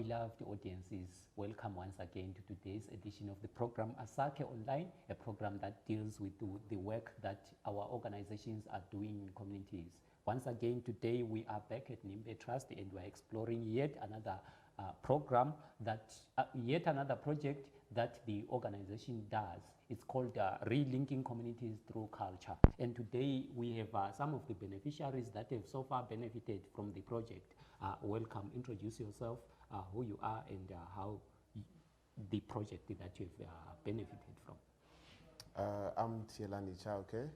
beloved audiences, welcome once again to today's edition of the program Asakhe Online, a program that deals with the work that our organizations are doing in communities. Once again, today we are back at Nhimbe Trust and we're exploring yet another yet another project that the organization does. It's called Relinking Communities Through Culture. And today we have some of the beneficiaries that have so far benefited from the project. Welcome, introduce yourself, who you are and how the project that you've benefited from. I'm Bakidzanani Dube.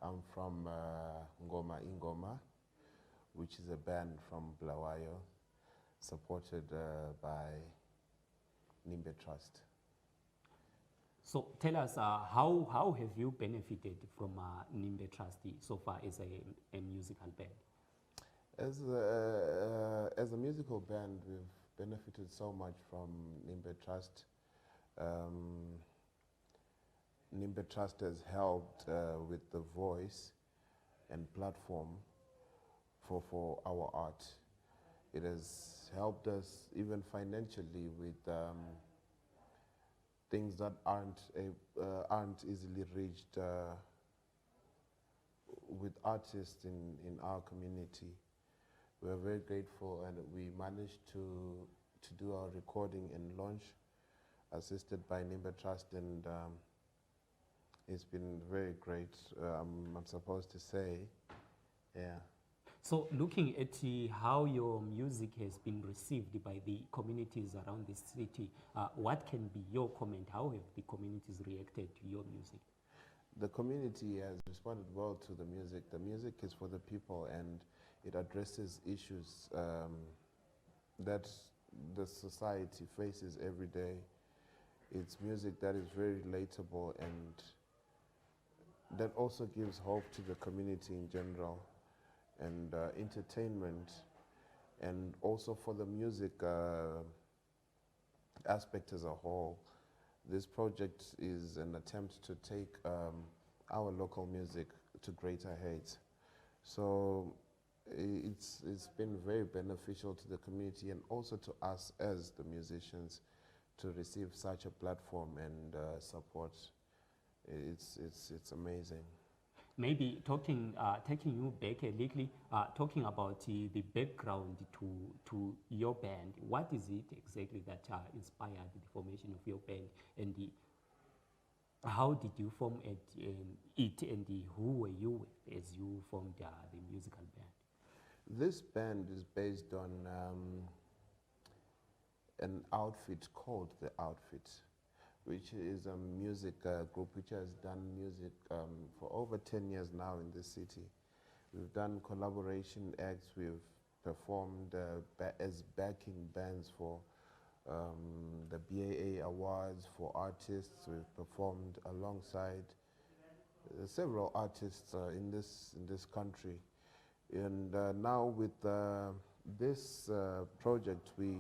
I'm from Ngoma Ingoma, which is a band from Bulawayo, supported by Nhimbe Trust. So tell us, how have you benefited from Nhimbe Trust so far as a musical band? As a musical band, we've benefited so much from Nhimbe Trust. Nhimbe Trust has helped with the voice and platform for our art. It has helped us even financially with things that aren't easily reached with artists in our community. We're very grateful, and we managed to do our recording and launch, assisted by Nhimbe Trust, and it's been very great. I'm supposed to say, yeah. So looking at how your music has been received by the communities around the city, what can be your comment? How have the communities reacted to your music? The community has responded well to the music. The music is for the people, and it addresses issues that the society faces every day. It's music that is very relatable and that also gives hope to the community in general, and entertainment, and also for the music aspect as a whole. This project is an attempt to take our local music to greater heights. So it's been very beneficial to the community and also to us as the musicians to receive such a platform and support. It's amazing. Maybe taking you back a little, talking about the background to your band. What is it exactly that inspired the formation of your band, and how did you form it, and who were you with as you formed the musical band? This band is based on an outfit called The Outfit, which is a music group which has done music for over 10 years now in this city. We've done collaboration acts, we've performed as backing bands for the BAA Awards for artists. We've performed alongside several artists in this country. And now with this project, we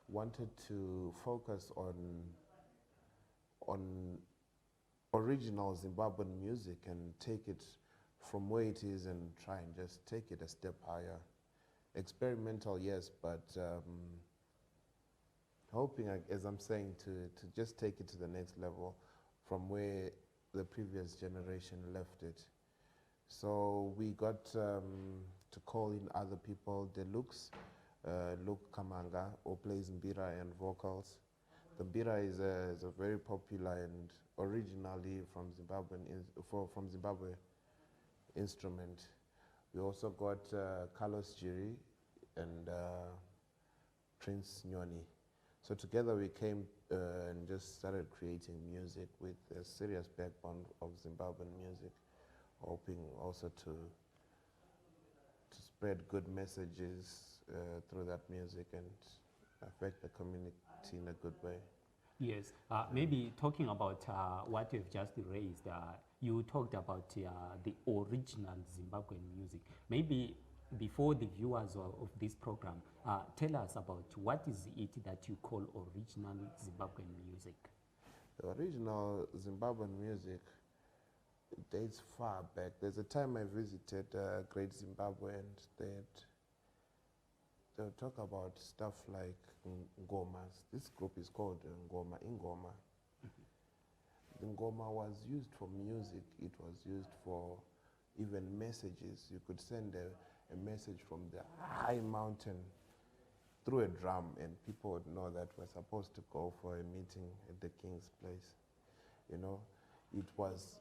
wanted to focus on original Zimbabwean music and take it from where it is and try and just take it a step higher. Experimental, yes, but hoping, as I'm saying, to just take it to the next level from where the previous generation left it. So we got to call in other people, Deluxe, Luke Kamanga, who plays mbira and vocals. The mbira is a very popular and originally from Zimbabwe instrument. We also got Carlos Giri and Prince Nyoni. So together we came and just started creating music with a serious backbone of Zimbabwean music, hoping also to spread good messages through that music and affect the community in a good way. Yes, maybe talking about what you've just raised, you talked about the original Zimbabwean music. Maybe before the viewers of this program, tell us about what is it that you call original Zimbabwean music? The original Zimbabwean music dates far back. There's a time I visited Great Zimbabwe, and they'll talk about stuff like ngomas. This group is called Ngoma Ingoma. The ngoma was used for music. It was used for even messages. You could send a message from the high mountain through a drum, and people would know that we're supposed to go for a meeting at the king's place. You know, it was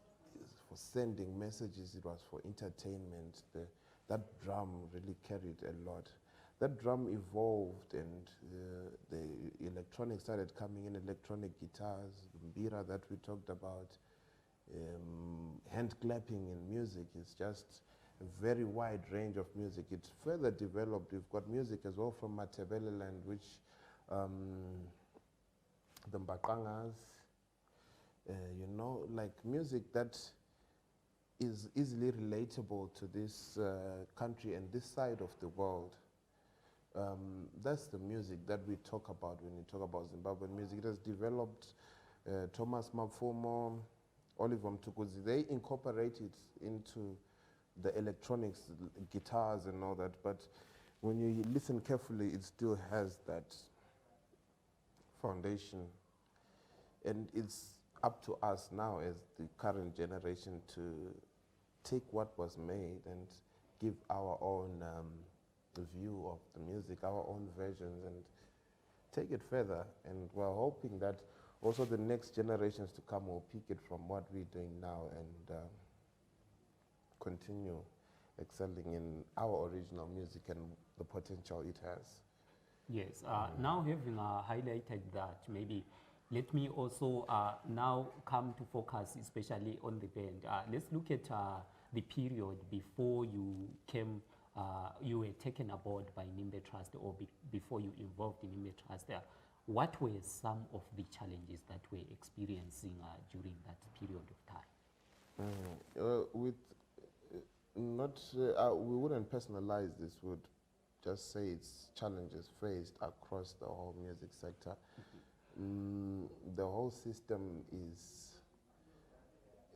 for sending messages. It was for entertainment. That drum really carried a lot. That drum evolved, and the electronics started coming in, electronic guitars, mbira that we talked about, hand clapping in music. It's just a very wide range of music. It's further developed. We've got music as well from Matebele land, which the Mbakangas, you know, like music that is easily relatable to this country and this side of the world. That's the music that we talk about when we talk about Zimbabwean music. It has developed. Thomas Mapfumo, Oliver Mtukudzi, they incorporate it into the electronics, guitars and all that, but when you listen carefully, it still has that foundation. And it's up to us now as the current generation to take what was made and give our own view of the music, our own versions, and take it further. And we're hoping that also the next generations to come will pick it from what we're doing now and continue excelling in our original music and the potential it has. Yes, now having highlighted that, maybe let me also now come to focus especially on the band. Let's look at the period before you came, you were taken aboard by Nhimbe Trust, or before you involved in Nhimbe Trust. What were some of the challenges that we're experiencing during that period of time? We wouldn't personalize this. We'd just say it's challenges faced across the whole music sector. The whole system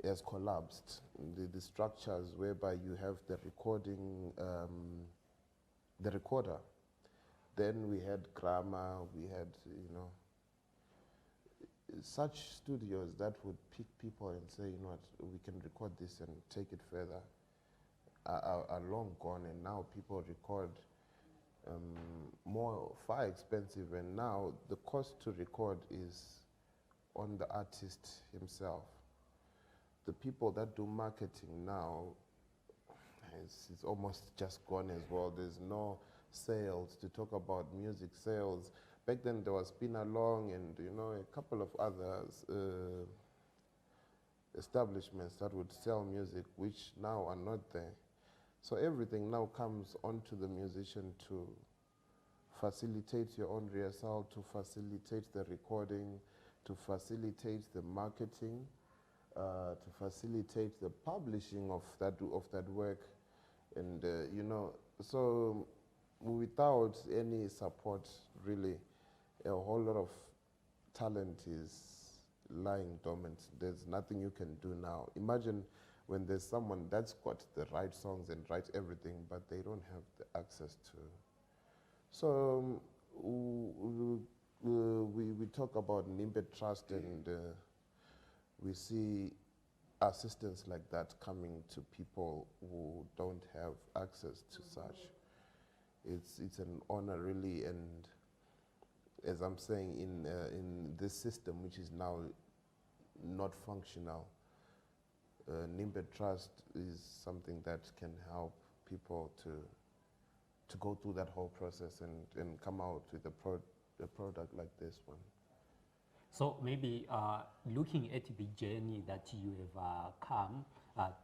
has collapsed. The structures whereby you have the recording, the recorder. Then we had grammar, we had, you know, such studios that would pick people and say, you know what, we can record this and take it further, are long gone, and now people record far expensive, and now the cost to record is on the artist himself. The people that do marketing now, it's almost just gone as well. There's no sales to talk about music sales. Back then there was Spin Along and, you know, a couple of other establishments that would sell music, which now are not there. So everything now comes onto the musician to facilitate your own rehearsal, to facilitate the recording, to facilitate the marketing, to facilitate the publishing of that work, and you know, so without any support, really, a whole lot of talent is lying dormant. There's nothing you can do now. Imagine when there's someone that's got the right songs and writes everything, but they don't have the access to. So we talk about Nhimbe Trust, and we see assistance like that coming to people who don't have access to such. It's an honor, really, and as I'm saying, in this system, which is now not functional, Nhimbe Trust is something that can help people to go through that whole process and come out with a product like this one. So maybe looking at the journey that you have come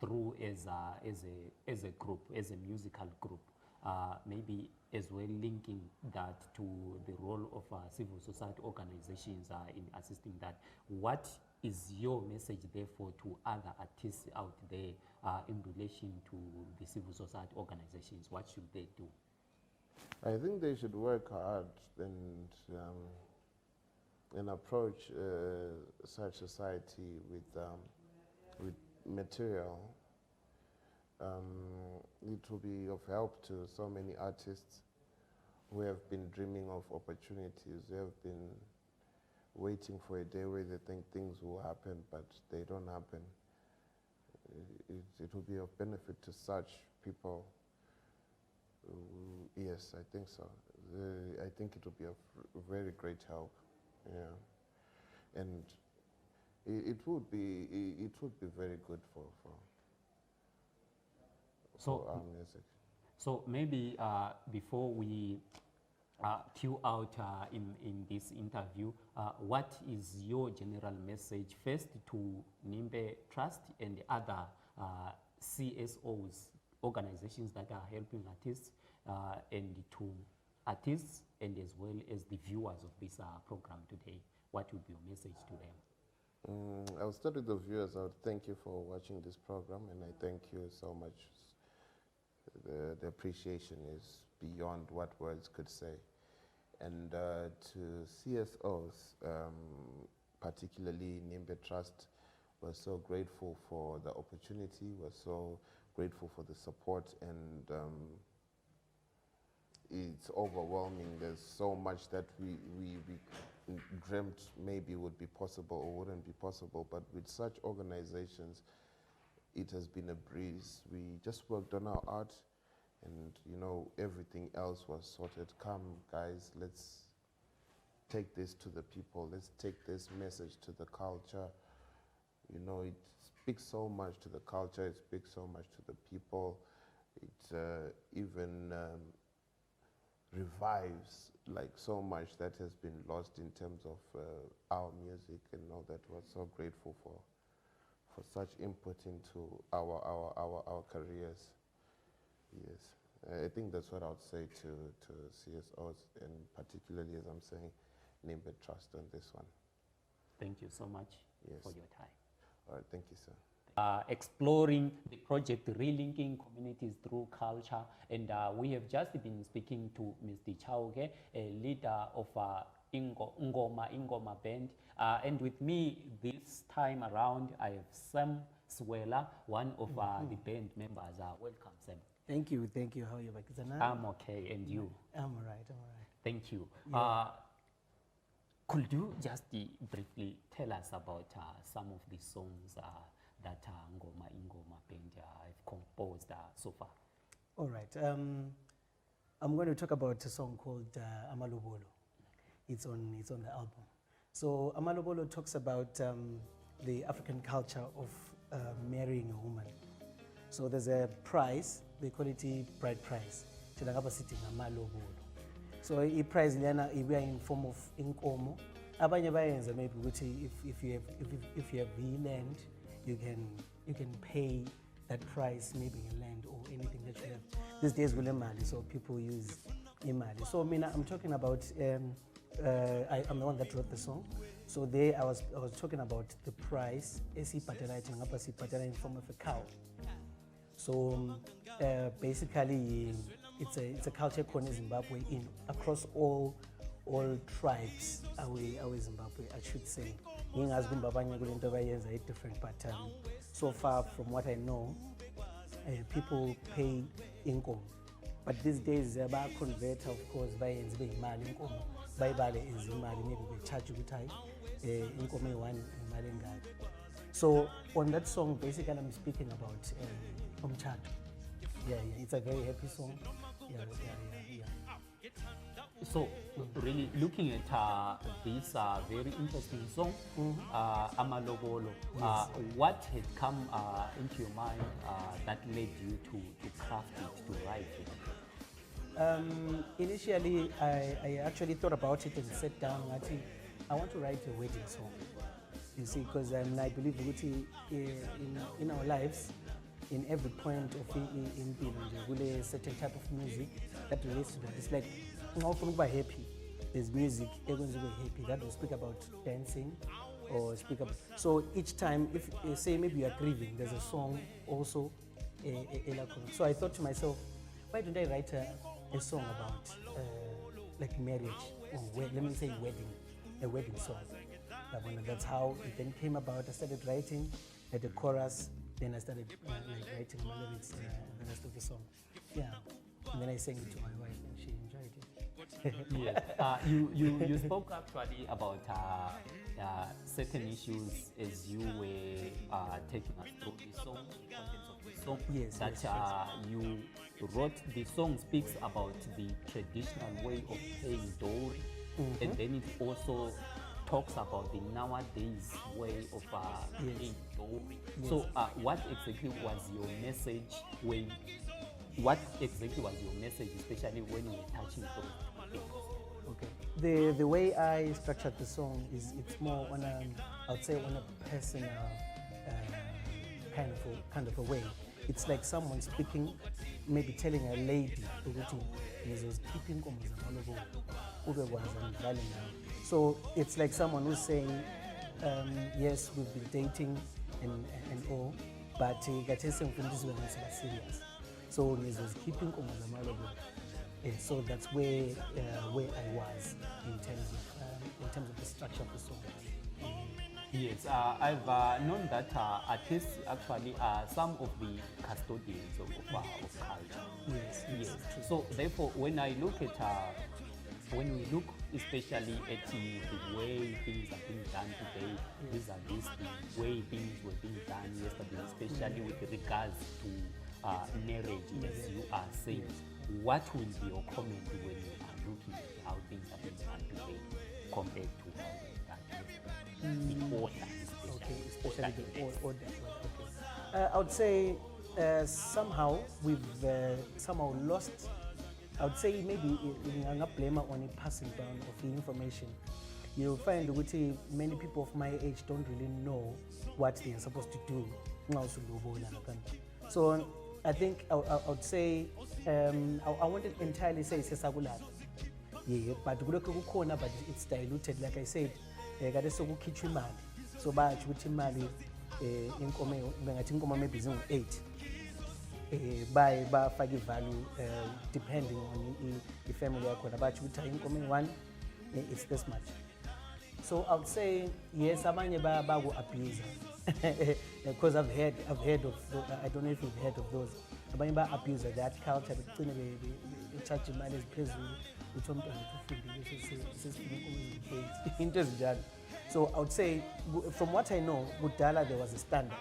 through as a group, as a musical group, maybe as well linking that to the role of civil society organizations in assisting that. What is your message, therefore, to other artists out there in relation to the civil society organizations? What should they do? I think they should work hard and approach such society with material. It will be of help to so many artists who have been dreaming of opportunities, who have been waiting for a day where they think things will happen, but they don't happen. It will be of benefit to such people. Yes, I think so. I think it will be of very great help. Yeah, and it would be very good for our music. So maybe before we cue out in this interview, what is your general message first to Nhimbe Trust and other CSOs, organizations that are helping artists, and to artists and as well as the viewers of this program today? What would be your message to them? I'll start with the viewers. I would thank you for watching this program, and I thank you so much. The appreciation is beyond what words could say. And to CSOs, particularly Nhimbe Trust, we're so grateful for the opportunity, we're so grateful for the support, and it's overwhelming. There's so much that we dreamt maybe would be possible or wouldn't be possible, but with such organizations, it has been a breeze. We just worked on our art, and you know, everything else was sorted. Come guys, let's take this to the people, let's take this message to the culture. You know, it speaks so much to the culture, it speaks so much to the people. It even revives like so much that has been lost in terms of our music, and all that. We're so grateful for such input into our careers. Yes, I think that's what I would say to CSOs, and particularly, as I'm saying, Nhimbe Trust on this one. Thank you so much Yes. for your time. All right, thank you, sir. Exploring the project Relinking Communities Through Culture, and we have just been speaking to Mr. Chauke, a leader of Ngoma Ingoma Band, and with me this time around I have Sam Swela, one of the band members. Welcome, Sam. Thank you. How are you, Bakidzanani? I'm okay, and you? I'm all right. Thank you. Yeah. Could you just briefly tell us about some of the songs that Ngoma Ingoma Band have composed so far? All right. I'm going to talk about a song called Amalobolo. It's on the album. So Amalobolo talks about the African culture of marrying a woman. So there's a prize, they call it a bride prize. Sitting Amalobolo. So a prize we are in form of inkomo. Abanye bayenza maybe if you have the land, you can pay that price, maybe in land or anything that you have. These days with imali, so people use imali. So I'm talking about I'm the one that wrote the song. So there I was talking about the price in form of a cow. So basically it's a culture in Zimbabwe across all tribes our Zimbabwe, I should say. Different, but so far from what I know, people pay income. But these days they convert, of course, by imali income. By is imali, maybe they charge you income one imali. So on that song, basically I'm speaking about umchato. Yeah, it's a very happy song. Yeah. So, really looking at this very interesting song, Amalobolo, what had come into your mind that led you to craft it, to write it? Initially, I actually thought about it and sat down and I want to write a wedding song. You see, because I believe in our lives, in every point of in a certain type of music that relates to that. It's like happy. There's music, everyone's happy. That will speak about dancing or speak about. So each time, if say maybe you are grieving, there's a song also. So I thought to myself, why don't I write a song about like marriage or let me say a wedding song. That's how it then came about. I started writing at the chorus. Then I started writing my lyrics and the rest of the song. Yeah, and then I sang it to my wife, and she enjoyed it. Yes. You spoke actually about certain issues as you were taking us through the song, the contents of the song. Yes, That yes, you wrote, the song speaks about the traditional way of paying dowry, and then it also talks about the nowadays way of Yes. paying dowry. Yes. So, what exactly was your message when? What exactly was your message, especially when you were touching those things? Okay. The way I structured the song is it's more on a, I would say on a personal kind of a way. It's like someone speaking, maybe telling a lady ukuthi ngizozikhipha inkomo zamalobolo ubekwazi angidlale nawe. So it's like someone who's saying, yes, we've been dating and all, but khathesi ngifuna ukuthi sibe ngathi serious. So ngizozikhipha inkomo zamalobolo. So that's where I was in terms of the structure of the song. Yes, I've known that artists actually are some of the custodians of culture. Yes, Yes. true. So therefore, when I look at when we look especially at the way things are being done today, vis-a-vis the way things were being done yesterday, especially with regards to marriage, as you are saying, what will be your comment when you are looking at how things are being done today compared to how they were done yesterday? The order, Especially the order. Okay. I would say somehow we've somehow lost. I would say maybe I'm not blame on a passing down of the information. You'll find that many people of my age don't really know what they are supposed to do. So I think I would say I wouldn't entirely say sesakulapha. Yeah, but but it's diluted. Like I said, kade sokukhitshwa imali. So bayathi ukuthi imali inkomo bengathi inkomo maybe zingu-8. Bafake value depending on the family yakhona. Bayathi ukuthi inkomo eyi-1 it's this much. So I would say yes, abanye baku-abuse because I've heard of I don't know if you've heard of those. Abanye ba-abuse that culture begcine be-charge imali eziphezulu ukuthi umntwana ufundile sesifuna inkomo eziwu-8 into ezinjalo. So I would say from what I know kudala there was a standard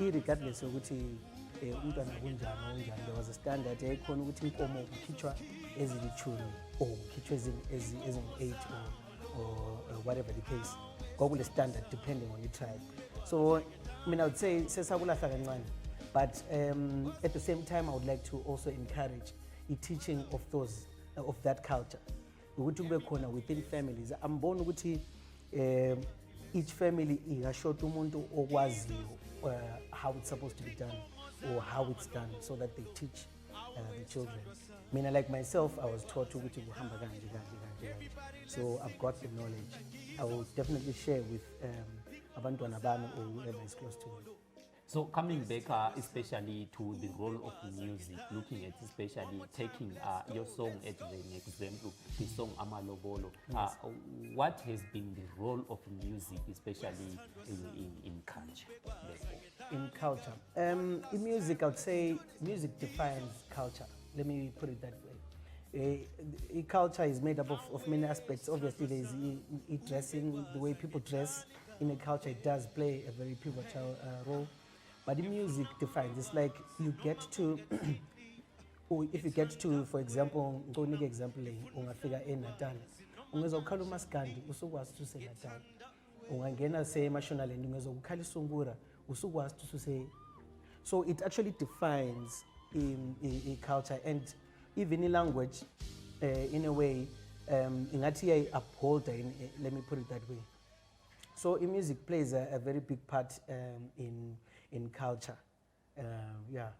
irregardless yokuthi umntwana kunjani, there was a standard yayikhona ukuthi inkomo kukhitshwa ezilithumi or kukhitshwa ezingu-8 or whatever the case. Kwakule standard depending on the tribe. So I mean I would say sesakulahla kancane, but at the same time I would like to also encourage the teaching of those of that culture ukuthi kube khona within families. Ambona ukuthi each family ingashota umuntu okwaziyo how it's supposed to be done or how it's done, so that they teach the children. I mean, like myself, I was taught ukuthi kuhamba kanje kanje. So I've got the knowledge. I will definitely share with abantwana bami or whoever is close to me. So coming back especially to the role of music, looking at especially taking your song as an example, the song Amalobolo, what has been the role of music, especially in culture? Therefore? In culture, in music, I would say music defines culture. Let me put it that way. Culture is made up of many aspects. Obviously, there's dressing, the way people dress in a culture. It does play a very pivotal role. But the music defines. It's like you get to, or if you get to, for example, go nike example ungafika eNatal, ungezokhala umaskandi usukwazi ususe Natal. Ungangena say eMashonaland ungezokhala iSungura usukwazi ususe. So it actually defines a culture, and even in language, in a way, ingathi upholder. Let me put it that way. So music plays a very big part in culture. Yeah.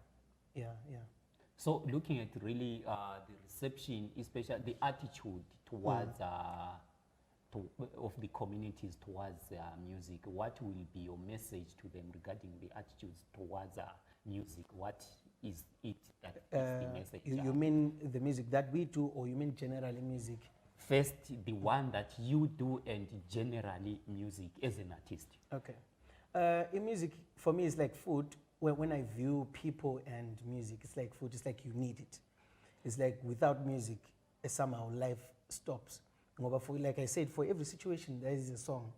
So looking at really the reception, especially the attitude towards of the communities towards music, what will be your message to them regarding the attitudes towards music? What is it that is the message? You mean the music that we do, or you mean generally music? First, the one that you do, and generally music as an artist. Okay. In music, for me, it's like food. When I view people and music, it's like food. It's like you need it. It's like without music, somehow life stops. Ngoba for, like I said, for every situation there is a song.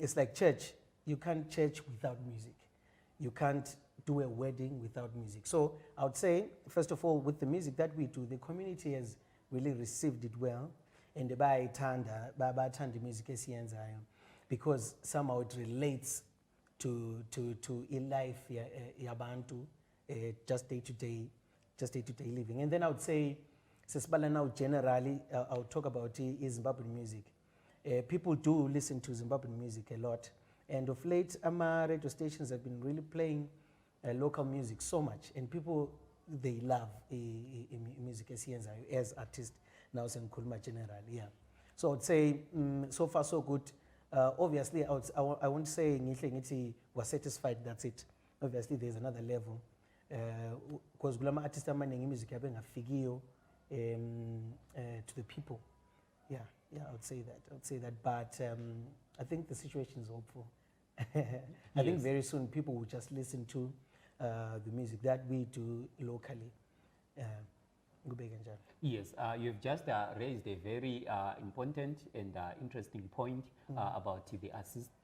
It's like church. You can't church without music. You can't do a wedding without music. So I would say, first of all, with the music that we do, the community has really received it well. And bayathanda music esiyenzayo because somehow it relates to life yabantu, just day to day living. And then I would say, sesibala now generally, I would talk about Zimbabwean music. People do listen to Zimbabwean music a lot. And of late, radio stations have been really playing local music so much. And people, they love music as artists. Now in Kulma generally, yeah. So I would say, so far so good. Obviously, I won't say ngithi was satisfied, that's it. Obviously, there's another level. Because kulama artists amaningi music yabe ngafikiyo to the people. Yeah, I would say that. But I think the situation is hopeful. I think very soon people will just listen to the music that we do locally. Yes, you've just raised a very important and interesting point about the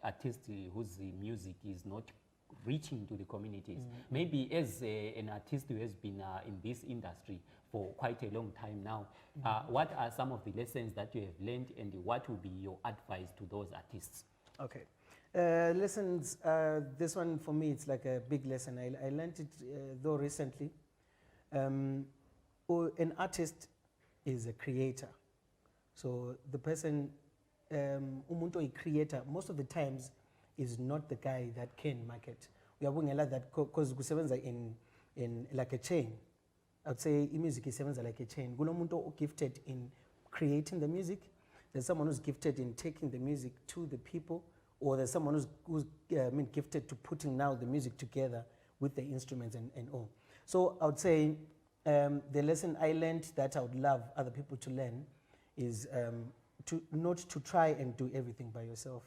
artist whose music is not reaching to the communities. Maybe as an artist who has been in this industry for quite a long time now, what are some of the lessons that you have learned, and what would be your advice to those artists? Okay. Lessons, this one for me, it's like a big lesson. I learned it though recently. An artist is a creator. So the person, umuntu a creator, most of the times is not the guy that can market. We are working a lot that because kusebenza in like a chain. I would say music is like a chain. Kunomuntu gifted in creating the music. There's someone who's gifted in taking the music to the people, or there's someone who's gifted to putting now the music together with the instruments and all. So I would say the lesson I learned that I would love other people to learn is to not to try and do everything by yourself.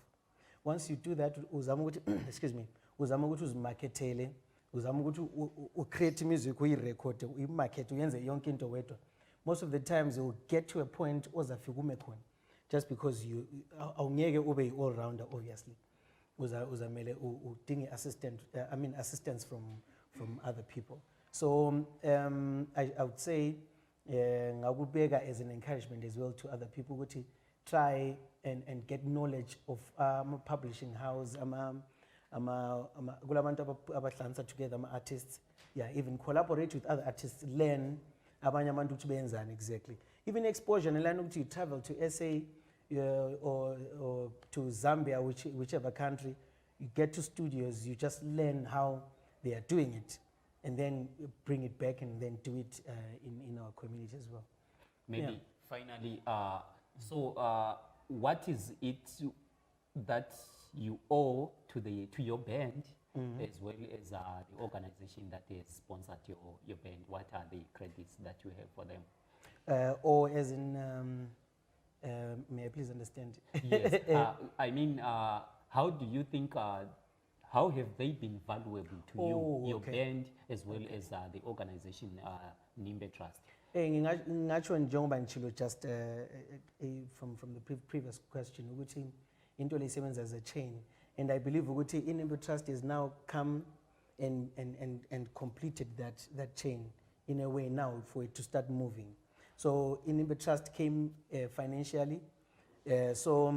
Once you do that, excuse me, uzama ukuthi uzimarketele, uzama ukuthi create music, uyirecord, uyimarket, uyenze yonke into wedwa. Most of the times you will get to a point ozafika ume khona, just because you awungeke ube all rounder, obviously. Uzamele udinge assistance from other people. So I would say ngakubeka as an encouragement as well to other people ukuthi try and get knowledge of publishing house, kulabantu abahlanganisa together artists, yeah, even collaborate with other artists, learn abanye abantu ukuthi benzani exactly. Even exposure, and learn to travel to SA or to Zambia, whichever country, you get to studios, you just learn how they are doing it, and then bring it back and then do it in our community as well. Maybe finally, what is it that you owe to your band, as well as the organization that has sponsored your band? What are the credits that you have for them? Or as in, may I please understand? Yes, I mean, how do you think, how have they been valuable to your band, as well as the organization Nhimbe Trust? Ngingatsho njengoba ngitshilo just from the previous question ukuthi into leyisebenza as a chain, and I believe ukuthi Nhimbe Trust has now come and completed that chain in a way now for it to start moving. So Nhimbe Trust came financially, so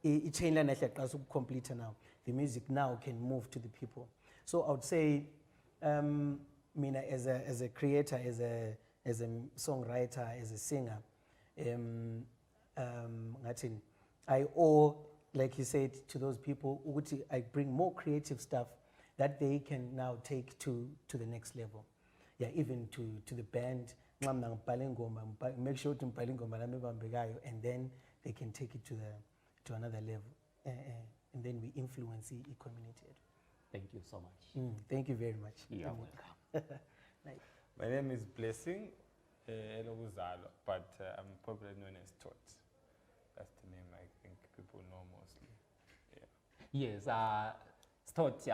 I chain line is complete now. The music now can move to the people. So I would say, mina as a creator, as a songwriter, as a singer, I owe, like you said, to those people, I bring more creative stuff that they can now take to the next level. Yeah, even to the band, make sure to and then they can take it to another level. And then we influence the community. Thank you so much. Thank you very much. You're welcome. Nice. My name is Blessing Elobuzalo, but I'm probably known as Tot. That's the name I think people know mostly. Yeah. Yes, Stott,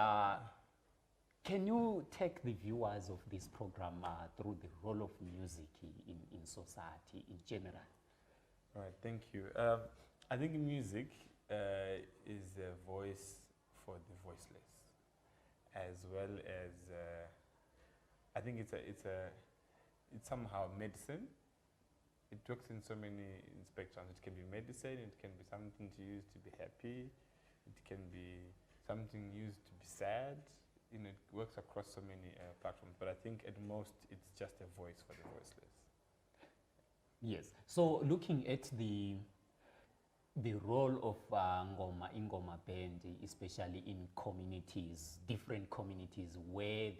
Can you take the viewers of this program through the role of music in society in general? All right, thank you. I think music is a voice for the voiceless, as well as I think it's somehow medicine. It works in so many spectrums. It can be medicine. It can be something to use to be happy. It can be something used to be sad. You know, it works across so many platforms. But I think at most it's just a voice for the voiceless. Yes. So looking at the role of Ngoma Ingoma Band, especially in communities, different communities where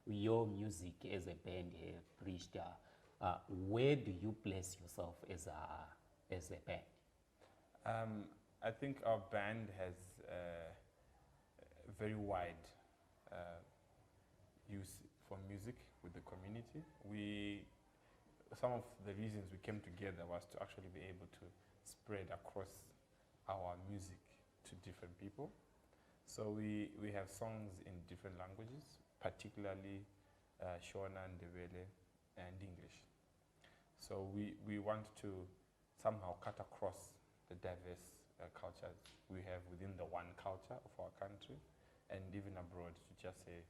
your music as a band have reached, where do you place yourself as a band? I think our band has very wide use for music with the community. Some of the reasons we came together was to actually be able to spread across our music to different people. So we have songs in different languages, particularly Shona, Ndebele, and English. So we want to somehow cut across the diverse cultures we have within the one culture of our country, and even abroad, to just say,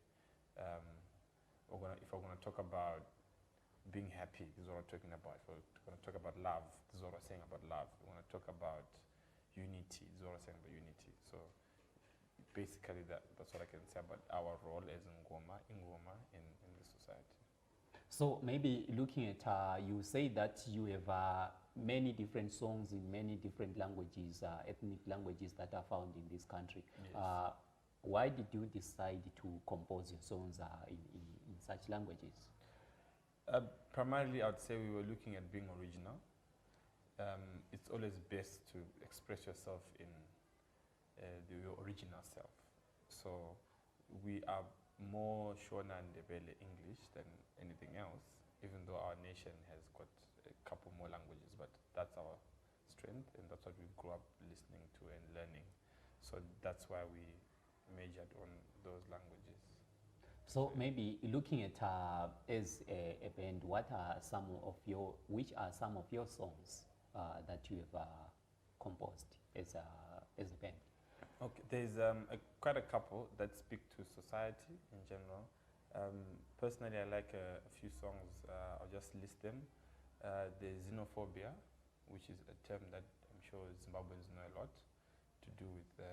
if we're going to talk about being happy, this is what we're talking about. If we're going to talk about love, this is what we're saying about love. We want to talk about unity, this is what we're saying about unity. So basically that's what I can say about our role as Ngoma Ingoma in the society. So maybe looking at, you say that you have many different songs in many different languages, ethnic languages that are found in this country. Yes. Why did you decide to compose your songs in such languages? Primarily, I would say we were looking at being original. It's always best to express yourself in your original self. So we are more Shona and Ndebele English than anything else, even though our nation has got a couple more languages, but that's our strength and that's what we grew up listening to and learning. So that's why we majored on those languages. So maybe looking at as a band, which are some of your songs that you have composed as a band? Okay, there's quite a couple that speak to society in general. Personally, I like a few songs. I'll just list them. There's xenophobia, which is a term that I'm sure Zimbabweans know a lot, to do with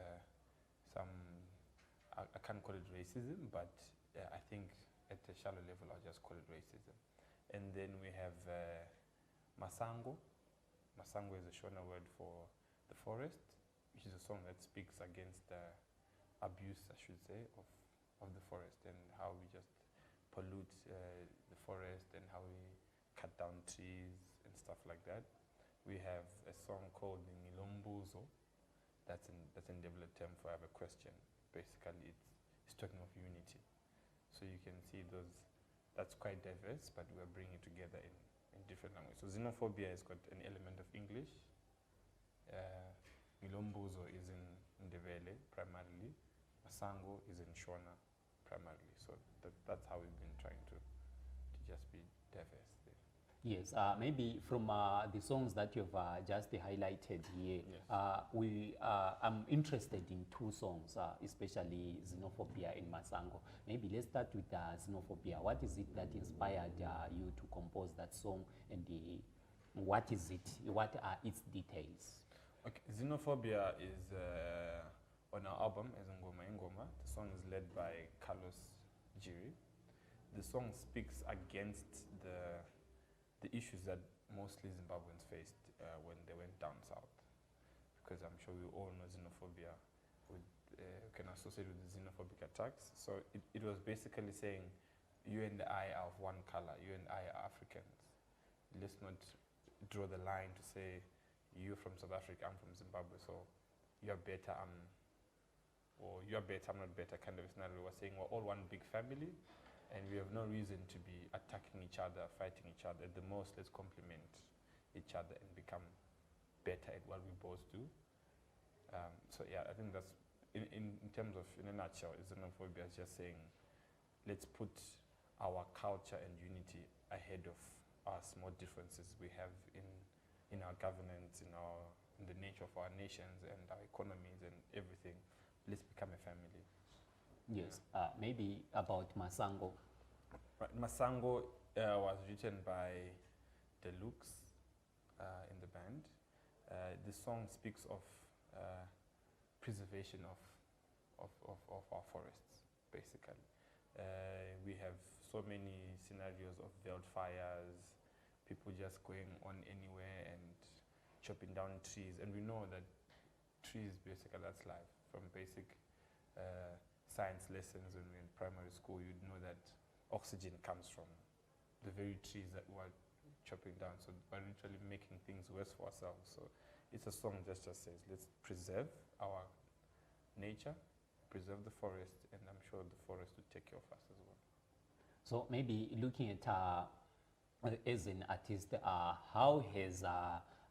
I can't call it racism, but I think at a shallow level I'll just call it racism. And then we have Masango. Masango is a Shona word for the forest, which is a song that speaks against abuse, I should say, of the forest and how we just pollute the forest and how we cut down trees and stuff like that. We have a song called Ngilombuzo. That's a developed term for I have a question. Basically, it's talking of unity. So you can see that's quite diverse, but we're bringing it together in different languages. So xenophobia has got an element of English. Ngilombuzo is in Ndebele primarily. Masango is in Shona primarily. So that's how we've been trying to just be diverse there. Yes, maybe from the songs that you've just highlighted here, Yes. I'm interested in two songs, especially Xenophobia and Masango. Maybe let's start with Xenophobia. What is it that inspired you to compose that song, and what is it? What are its details? Okay, Xenophobia is on our album as Ngoma Ingoma. The song is led by Carlos Jiri. The song speaks against the issues that mostly Zimbabweans faced when they went down south. Because I'm sure we all know xenophobia can associate with the xenophobic attacks. So it was basically saying, you and I are of one color, you and I are Africans. Let's not draw the line to say, you're from South Africa, I'm from Zimbabwe, so you're better, or you're better, I'm not better kind of scenario. We're saying we're all one big family, and we have no reason to be attacking each other, fighting each other. At the most, let's complement each other and become better at what we both do. So yeah, I think that's, in terms of, in a nutshell, xenophobia is just saying, let's put our culture and unity ahead of our small differences we have in our governance, in the nature of our nations and our economies and everything. Let's become a family. Yes, maybe about Masango. Right. Masango was written by Deluxe in the band. The song speaks of preservation of our forests, basically. We have so many scenarios of wildfires, people just going on anywhere and chopping down trees. And we know that trees, basically, that's life. From basic science lessons when we're in primary school, you'd know that oxygen comes from the very trees that we're chopping down. So we're literally making things worse for ourselves. So it's a song that just says, let's preserve our nature, preserve the forest, and I'm sure the forest will take care of us as well. So maybe looking at as an artist, how has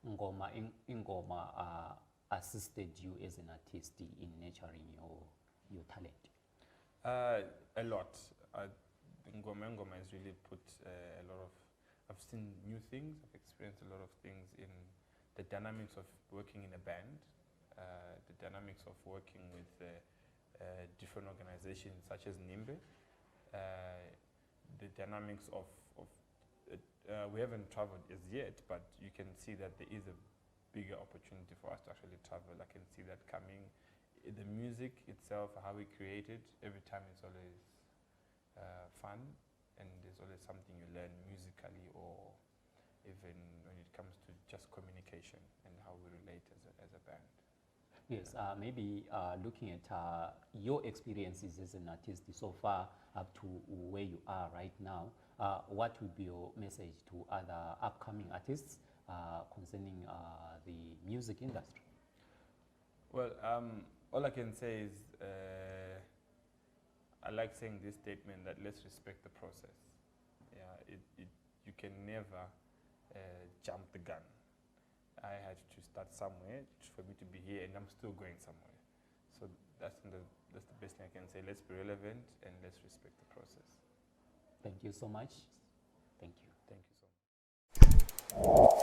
Ngoma Ingoma assisted you as an artist in nurturing your talent? A lot. Ngoma Ingoma has really put a lot of, I've seen new things, I've experienced a lot of things in the dynamics of working in a band, the dynamics of working with different organizations such as Nhimbe, the dynamics of we haven't traveled as yet, but you can see that there is a bigger opportunity for us to actually travel. I can see that coming. The music itself, how we create it, every time it's always fun, and there's always something you learn musically, or even when it comes to just communication and how we relate as a band. Yes, maybe looking at your experiences as an artist so far up to where you are right now, what would be your message to other upcoming artists concerning the music industry? Well, all I can say is I like saying this statement that let's respect the process. Yeah, you can never jump the gun. I had to start somewhere for me to be here, and I'm still going somewhere. So that's the best thing I can say. Let's be relevant and let's respect the process. Thank you so much. Thank you. Thank you so much.